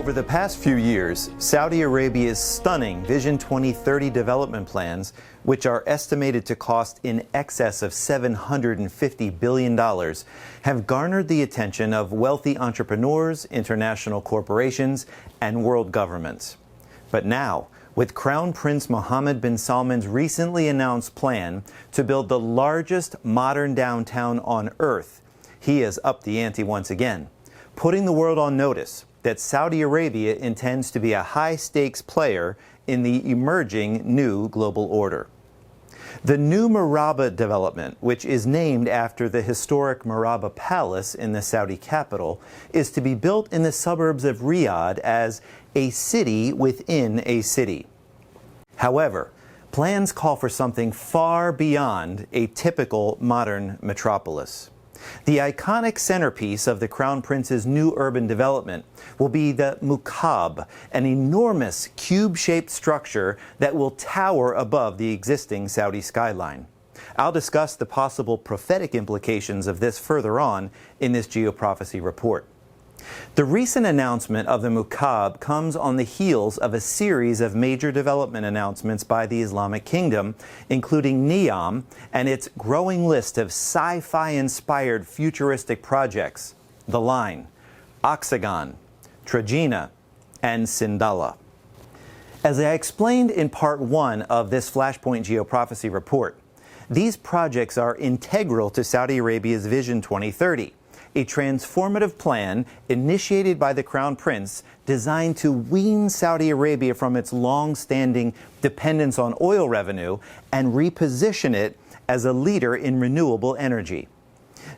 Over the past few years, Saudi Arabia's stunning Vision 2030 development plans, which are estimated to cost in excess of $750 billion, have garnered the attention of wealthy entrepreneurs, international corporations, and world governments. But now, with Crown Prince Mohammed bin Salman's recently announced plan to build the largest modern downtown on earth, he has upped the ante once again, putting the world on notice that Saudi Arabia intends to be a high-stakes player in the emerging new global order. The new Murabba development, which is named after the historic Murabba Palace in the Saudi capital, is to be built in the suburbs of Riyadh as a city within a city. However, plans call for something far beyond a typical modern metropolis. The iconic centerpiece of the Crown Prince's new urban development will be the Mukab, an enormous cube-shaped structure that will tower above the existing Saudi skyline. I'll discuss the possible prophetic implications of this further on in this geoprophecy report. The recent announcement of the Mukab comes on the heels of a series of major development announcements by the Islamic Kingdom, including NEOM and its growing list of sci-fi-inspired futuristic projects, The Line, Oxagon, Trojena, and Sindala. As I explained in Part 1 of this Flashpoint geoprophecy report, these projects are integral to Saudi Arabia's Vision 2030. A transformative plan initiated by the Crown Prince designed to wean Saudi Arabia from its long-standing dependence on oil revenue and reposition it as a leader in renewable energy.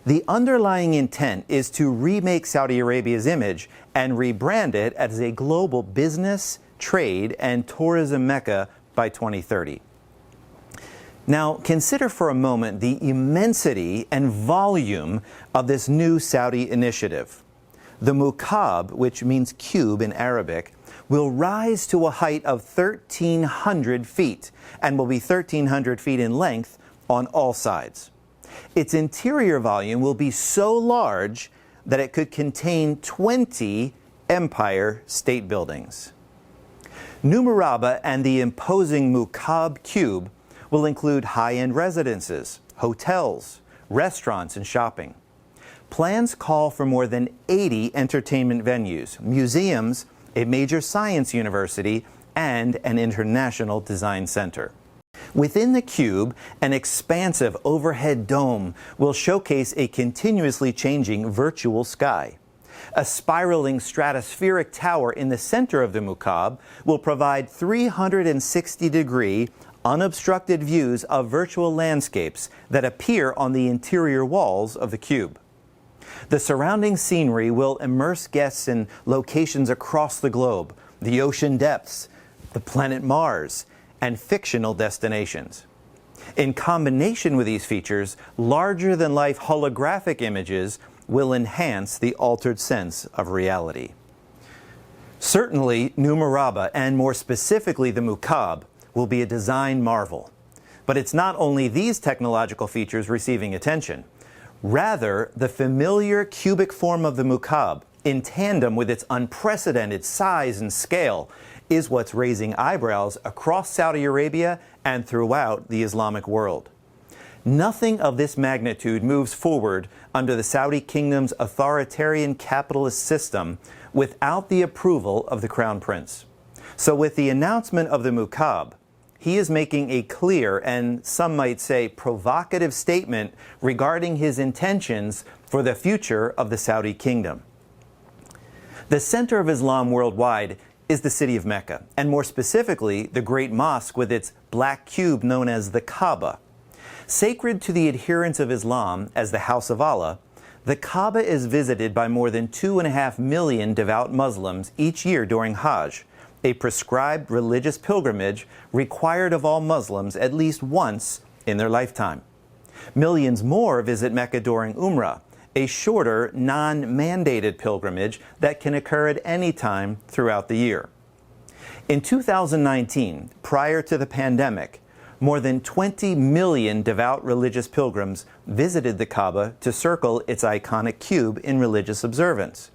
The underlying intent is to remake Saudi Arabia's image and rebrand it as a global business, trade, and tourism mecca by 2030. Now, consider for a moment the immensity and volume of this new Saudi initiative. The Mukab, which means cube in Arabic, will rise to a height of 1,300 feet and will be 1,300 feet in length on all sides. Its interior volume will be so large that it could contain 20 Empire State Buildings. New Murabba and the imposing Mukab cube will include high-end residences, hotels, restaurants, and shopping. Plans call for more than 80 entertainment venues, museums, a major science university, and an international design center. Within the cube, an expansive overhead dome will showcase a continuously changing virtual sky. A spiraling stratospheric tower in the center of the Mukab will provide 360-degree unobstructed views of virtual landscapes that appear on the interior walls of the cube. The surrounding scenery will immerse guests in locations across the globe, the ocean depths, the planet Mars, and fictional destinations. In combination with these features, larger-than-life holographic images will enhance the altered sense of reality. Certainly, New Murabba, and more specifically the Mukab, will be a design marvel. But it's not only these technological features receiving attention. Rather, the familiar cubic form of the Mukab, in tandem with its unprecedented size and scale, is what's raising eyebrows across Saudi Arabia and throughout the Islamic world. Nothing of this magnitude moves forward under the Saudi Kingdom's authoritarian capitalist system without the approval of the Crown Prince. So with the announcement of the Mukab, he is making a clear and, some might say, provocative statement regarding his intentions for the future of the Saudi Kingdom. The center of Islam worldwide is the city of Mecca, and more specifically, the Great Mosque with its black cube known as the Kaaba. Sacred to the adherents of Islam as the House of Allah, the Kaaba is visited by more than 2.5 million devout Muslims each year during Hajj, a prescribed religious pilgrimage required of all Muslims at least once in their lifetime. Millions more visit Mecca during Umrah, a shorter, non-mandated pilgrimage that can occur at any time throughout the year. In 2019, prior to the pandemic, more than 20 million devout religious pilgrims visited the Kaaba to circle its iconic cube in religious observance.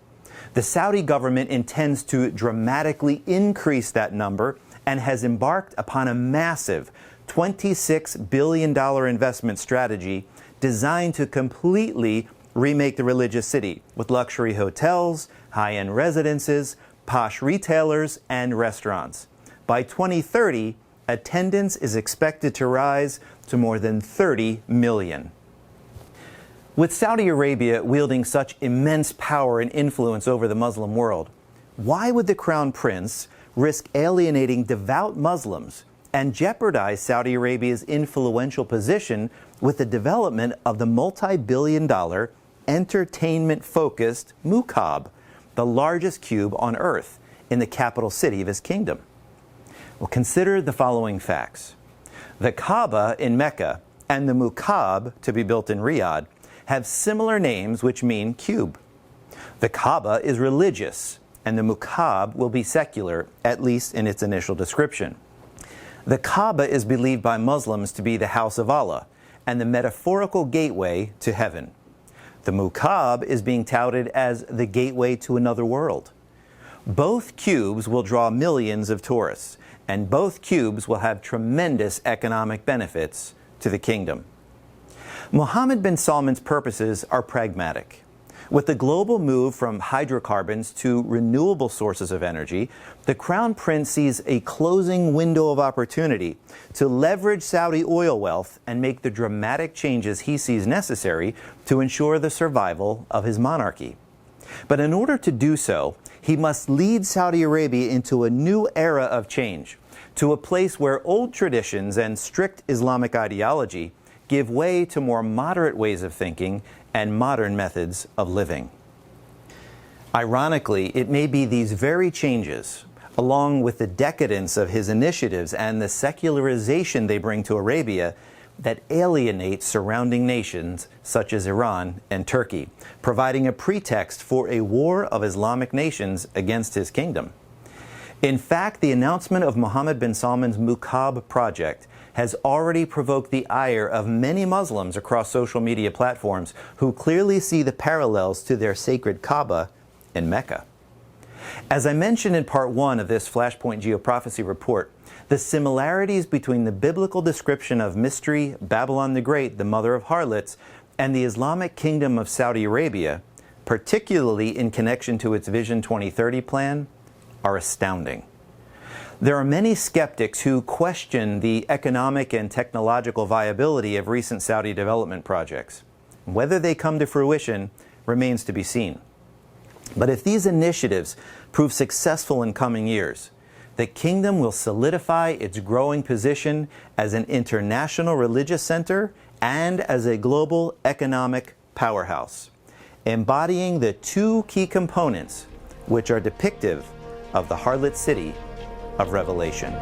The Saudi government intends to dramatically increase that number and has embarked upon a massive $26 billion investment strategy designed to completely remake the religious city with luxury hotels, high-end residences, posh retailers, and restaurants. By 2030, attendance is expected to rise to more than 30 million. With Saudi Arabia wielding such immense power and influence over the Muslim world, why would the Crown Prince risk alienating devout Muslims and jeopardize Saudi Arabia's influential position with the development of the multi-billion-dollar, entertainment-focused Mukab, the largest cube on earth, in the capital city of his kingdom? Well, consider the following facts. The Kaaba in Mecca and the Mukab, to be built in Riyadh, have similar names which mean cube. The Kaaba is religious, and the Mukab will be secular, at least in its initial description. The Kaaba is believed by Muslims to be the house of Allah and the metaphorical gateway to heaven. The Mukab is being touted as the gateway to another world. Both cubes will draw millions of tourists, and both cubes will have tremendous economic benefits to the kingdom. Mohammed bin Salman's purposes are pragmatic. With the global move from hydrocarbons to renewable sources of energy, the Crown Prince sees a closing window of opportunity to leverage Saudi oil wealth and make the dramatic changes he sees necessary to ensure the survival of his monarchy. But in order to do so, he must lead Saudi Arabia into a new era of change, to a place where old traditions and strict Islamic ideology give way to more moderate ways of thinking and modern methods of living. Ironically, it may be these very changes, along with the decadence of his initiatives and the secularization they bring to Arabia, that alienate surrounding nations such as Iran and Turkey, providing a pretext for a war of Islamic nations against his kingdom. In fact, the announcement of Mohammed bin Salman's Mukab project has already provoked the ire of many Muslims across social media platforms who clearly see the parallels to their sacred Kaaba in Mecca. As I mentioned in part 1 of this Flashpoint Geoprophecy report, the similarities between the biblical description of Mystery Babylon the Great, the mother of harlots, and the Islamic Kingdom of Saudi Arabia, particularly in connection to its Vision 2030 plan, are astounding. There are many skeptics who question the economic and technological viability of recent Saudi development projects. Whether they come to fruition remains to be seen. But if these initiatives prove successful in coming years, the kingdom will solidify its growing position as an international religious center and as a global economic powerhouse, embodying the two key components which are depictive of the harlot city of Revelation.